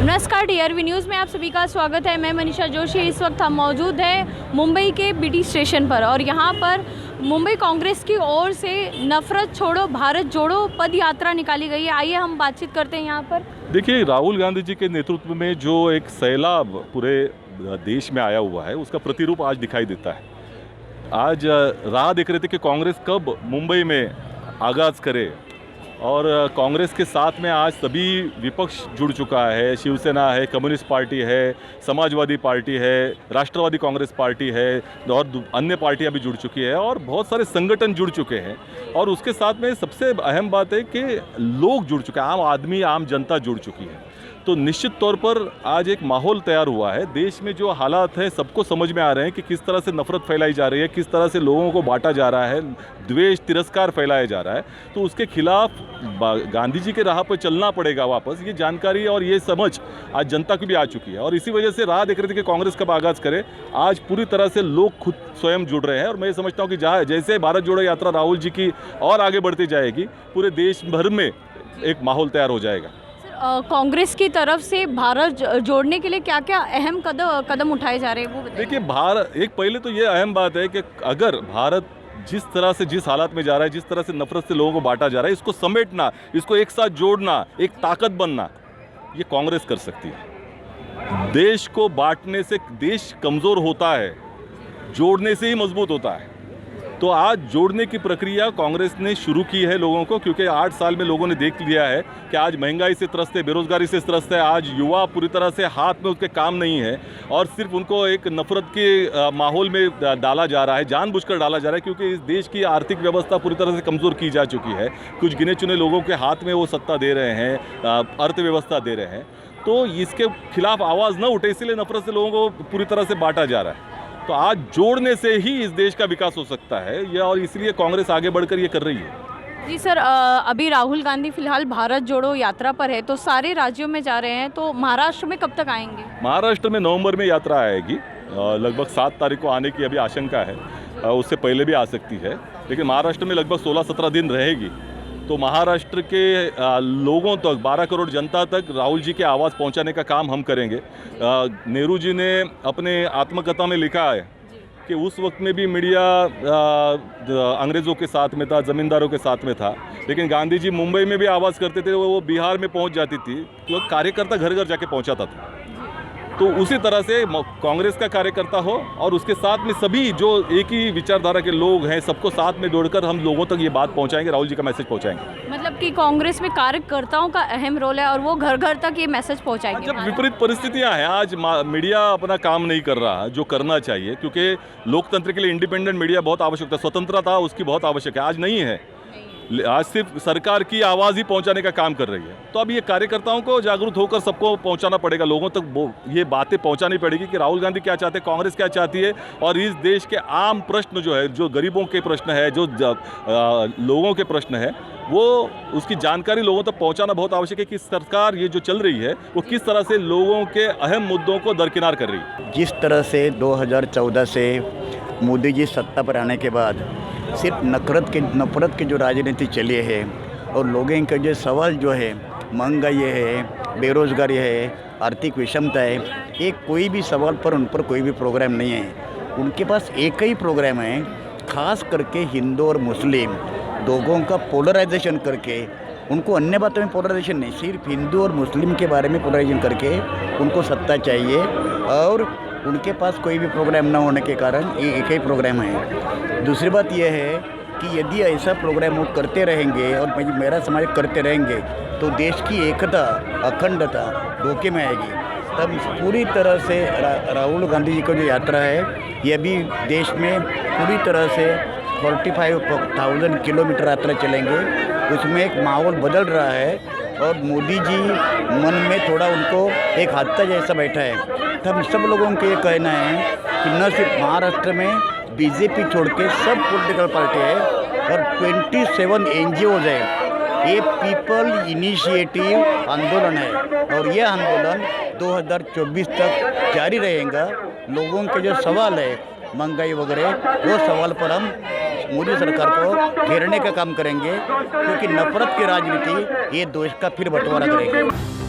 नमस्कार, DRV news में आप सभी का स्वागत है। मैं मनीषा जोशी। इस वक्त हम मौजूद हैं मुंबई के BT स्टेशन पर और यहाँ पर मुंबई कांग्रेस की ओर से नफरत छोड़ो भारत जोड़ो पद यात्रा निकाली गई है। आइए हम बातचीत करते हैं यहाँ पर। देखिए, राहुल गांधी जी के नेतृत्व में जो एक सैलाब पूरे देश में आया हुआ है, उसका प्रतिरूप आज दिखाई देता है। आज राह देख रहे थे कि कांग्रेस कब मुंबई में आगाज़ करे और कांग्रेस के साथ में आज सभी विपक्ष जुड़ चुका है। शिवसेना है, कम्युनिस्ट पार्टी है, समाजवादी पार्टी है, राष्ट्रवादी कांग्रेस पार्टी है और अन्य पार्टियां भी जुड़ चुकी है और बहुत सारे संगठन जुड़ चुके हैं। और उसके साथ में सबसे अहम बात है कि लोग जुड़ चुके हैं, आम आदमी, आम जनता जुड़ चुकी है। तो निश्चित तौर पर आज एक माहौल तैयार हुआ है। देश में जो हालात हैं सबको समझ में आ रहे हैं कि किस तरह से नफरत फैलाई जा रही है, किस तरह से लोगों को बांटा जा रहा है, द्वेष तिरस्कार फैलाया जा रहा है। तो उसके खिलाफ गांधी जी के राह पर चलना पड़ेगा वापस। ये जानकारी और ये समझ आज जनता की भी आ चुकी है और इसी वजह से राह देख रहे थे कि कांग्रेस कब आगाज़ करे। आज पूरी तरह से लोग खुद स्वयं जुड़ रहे हैं और मैं समझता हूँ कि जहाँ जैसे भारत जोड़ो यात्रा राहुल जी की और आगे बढ़ती जाएगी, पूरे देश भर में एक माहौल तैयार हो जाएगा। कांग्रेस की तरफ से भारत जोड़ने के लिए क्या क्या अहम कदम उठाए जा रहे हैं वो बताइए। देखिए, भारत एक पहले तो ये अहम बात है कि अगर भारत जिस तरह से जिस हालात में जा रहा है, जिस तरह से नफरत से लोगों को बांटा जा रहा है, इसको समेटना, इसको एक साथ जोड़ना, एक ताकत बनना, ये कांग्रेस कर सकती है। देश को बांटने से देश कमज़ोर होता है, जोड़ने से ही मजबूत होता है। तो आज जोड़ने की प्रक्रिया कांग्रेस ने शुरू की है लोगों को, क्योंकि 8 साल में लोगों ने देख लिया है कि आज महंगाई से त्रस्त है, बेरोजगारी से त्रस्त है। आज युवा पूरी तरह से हाथ में उसके काम नहीं है और सिर्फ उनको एक नफरत के माहौल में डाला जा रहा है, जानबूझकर डाला जा रहा है, क्योंकि इस देश की आर्थिक व्यवस्था पूरी तरह से कमज़ोर की जा चुकी है। कुछ गिने चुने लोगों के हाथ में वो सत्ता दे रहे हैं, अर्थव्यवस्था दे रहे हैं। तो इसके खिलाफ आवाज़ न उठे, इसलिए नफरत से लोगों को पूरी तरह से बांटा जा रहा है। तो आज जोड़ने से ही इस देश का विकास हो सकता है ये, और इसलिए कांग्रेस आगे बढ़कर ये कर रही है। जी सर, अभी राहुल गांधी फिलहाल भारत जोड़ो यात्रा पर है, तो सारे राज्यों में जा रहे हैं, तो महाराष्ट्र में कब तक आएंगे? महाराष्ट्र में नवंबर में यात्रा आएगी, लगभग 7 तारीख को आने की अभी आशंका है, उससे पहले भी आ सकती है, लेकिन महाराष्ट्र में लगभग 16-17 दिन रहेगी। तो महाराष्ट्र के लोगों तक, 12 करोड़ जनता तक राहुल जी की आवाज़ पहुंचाने का काम हम करेंगे। नेहरू जी ने अपने आत्मकथा में लिखा है कि उस वक्त में भी मीडिया अंग्रेज़ों के साथ में था, ज़मींदारों के साथ में था, लेकिन गांधी जी मुंबई में भी आवाज़ करते थे, वो बिहार में पहुंच जाती थी, तो कार्यकर्ता घर घर जाके पहुंचाता था। तो उसी तरह से कांग्रेस का कार्यकर्ता हो और उसके साथ में सभी जो एक ही विचारधारा के लोग हैं, सबको साथ में जोड़कर हम लोगों तक ये बात पहुंचाएंगे, राहुल जी का मैसेज पहुंचाएंगे। मतलब कि कांग्रेस में कार्यकर्ताओं का अहम रोल है और वो घर घर तक ये मैसेज पहुंचाएंगे। जब विपरीत परिस्थितियां हैं, आज मीडिया अपना काम नहीं कर रहा जो करना चाहिए, क्योंकि लोकतंत्र के लिए इंडिपेंडेंट मीडिया बहुत आवश्यक था, स्वतंत्रता उसकी बहुत आवश्यक है, आज नहीं है। आज सिर्फ सरकार की आवाज़ ही पहुंचाने का काम कर रही है। तो अब ये कार्यकर्ताओं को जागरूक होकर सबको पहुंचाना पड़ेगा, लोगों तक ये बातें पहुंचानी पड़ेगी कि राहुल गांधी क्या चाहते हैं, कांग्रेस क्या चाहती है, और इस देश के आम प्रश्न जो है, जो गरीबों के प्रश्न है, जो लोगों के प्रश्न है, वो उसकी जानकारी लोगों तक पहुंचाना बहुत आवश्यक है कि सरकार ये जो चल रही है वो किस तरह से लोगों के अहम मुद्दों को दरकिनार कर रही है। जिस तरह से 2014 से मोदी जी सत्ता पर आने के बाद सिर्फ नफरत की जो राजनीति चली है और लोगों के जो सवाल जो है, महंगाई है, बेरोजगारी है, आर्थिक विषमता है, एक कोई भी सवाल पर उन पर कोई भी प्रोग्राम नहीं है। उनके पास एक ही प्रोग्राम है, ख़ास करके हिंदू और मुस्लिम लोगों का पोलराइजेशन करके, उनको अन्य बातों में पोलराइजेशन नहीं, सिर्फ हिंदू और मुस्लिम के बारे में पोलराइजेशन करके उनको सत्ता चाहिए। और उनके पास कोई भी प्रोग्राम ना होने के कारण ये एक ही प्रोग्राम है। दूसरी बात यह है कि यदि ऐसा प्रोग्राम वो करते रहेंगे और मेरा समाज करते रहेंगे तो देश की एकता, अखंडता धोखे में आएगी। तब पूरी तरह से राहुल गांधी जी की जो यात्रा है, ये भी देश में पूरी तरह से 45,000 किलोमीटर यात्रा चलेंगे। उसमें एक माहौल बदल रहा है और मोदी जी मन में थोड़ा उनको एक हादसा जैसा बैठा है। तो हम सब लोगों को ये कहना है कि न सिर्फ महाराष्ट्र में बीजेपी छोड़ के सब पॉलिटिकल पार्टी है और 27 NGOs है, ये पीपल इनिशिएटिव आंदोलन है और ये आंदोलन 2024 तक जारी रहेगा। लोगों के जो सवाल है, महंगाई वगैरह, वो सवाल पर हम मोदी सरकार को घेरने का काम करेंगे, क्योंकि नफरत की राजनीति ये देश का फिर बंटवारा करेगी।